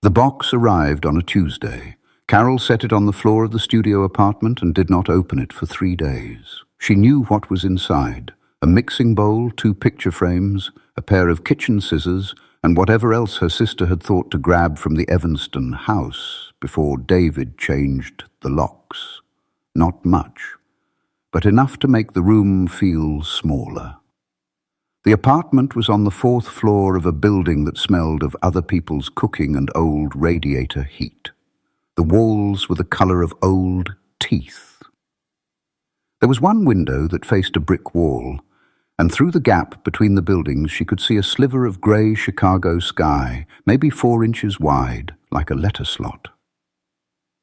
The box arrived on a Tuesday. Carol set it on the floor of the studio apartment and did not open it for 3 days. She knew what was inside: a mixing bowl, 2 picture frames, a pair of kitchen scissors, and whatever else her sister had thought to grab from the Evanston house before David changed the locks. Not much, but enough to make the room feel smaller. The apartment was on the 4th floor of a building that smelled of other people's cooking and old radiator heat. The walls were the color of old teeth. There was one window that faced a brick wall, and through the gap between the buildings she could see a sliver of grey Chicago sky, maybe 4 inches wide, like a letter slot.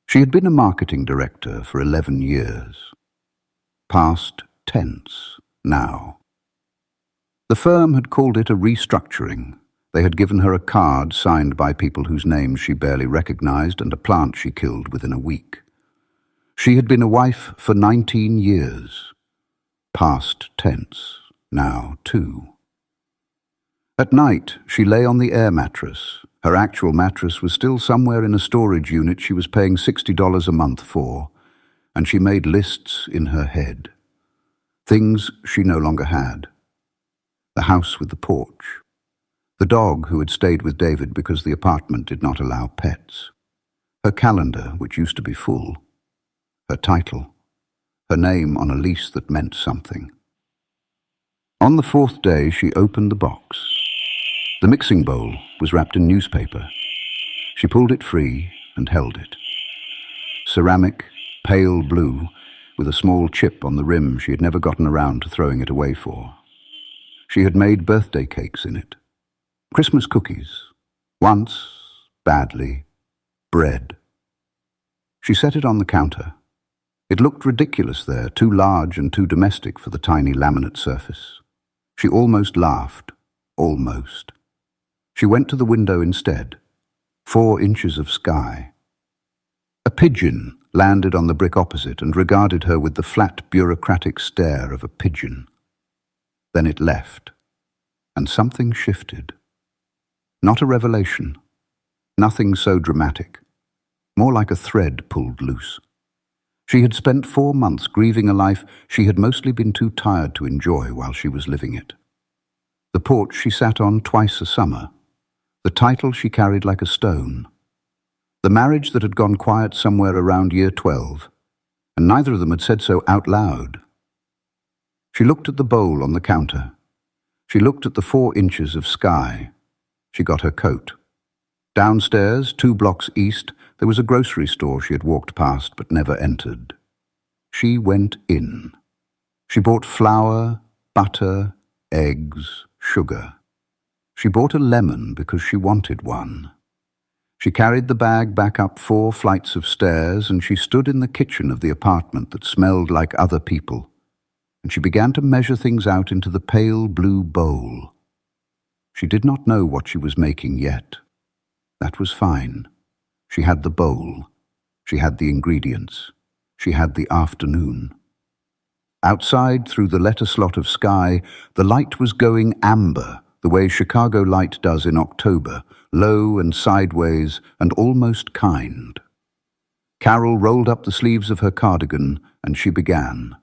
She had been a marketing director for 11 years. Past tense, now. The firm had called it a restructuring. They had given her a card signed by people whose names she barely recognized and a plant she killed within a week. She had been a wife for 19 years. Past tense, now too. At night, she lay on the air mattress. Her actual mattress was still somewhere in a storage unit she was paying $60 a month for, and she made lists in her head. Things she no longer had. The house with the porch. The dog who had stayed with David because the apartment did not allow pets. Her calendar, which used to be full. Her title. Her name on a lease that meant something. On the 4th day, she opened the box. The mixing bowl was wrapped in newspaper. She pulled it free and held it. Ceramic, pale blue, with a small chip on the rim she had never gotten around to throwing it away for. She had made birthday cakes in it. Christmas cookies. Once, badly, bread. She set it on the counter. It looked ridiculous there, too large and too domestic for the tiny laminate surface. She almost laughed. Almost. She went to the window instead. 4 inches of sky. A pigeon landed on the brick opposite and regarded her with the flat, bureaucratic stare of a pigeon. Then it left, and something shifted. Not a revelation. Nothing so dramatic. More like a thread pulled loose. She had spent 4 months grieving a life she had mostly been too tired to enjoy while she was living it. The porch she sat on twice a summer. The title she carried like a stone. The marriage that had gone quiet somewhere around year 12, and neither of them had said so out loud. She looked at the bowl on the counter. She looked at the 4 inches of sky. She got her coat. Downstairs, 2 blocks east, there was a grocery store she had walked past but never entered. She went in. She bought flour, butter, eggs, sugar. She bought a lemon because she wanted one. She carried the bag back up 4 flights of stairs, and she stood in the kitchen of the apartment that smelled like other people, and she began to measure things out into the pale blue bowl. She did not know what she was making yet. That was fine. She had the bowl. She had the ingredients. She had the afternoon. Outside, through the letter slot of sky, the light was going amber, the way Chicago light does in October, low and sideways and almost kind. Carol rolled up the sleeves of her cardigan, and she began.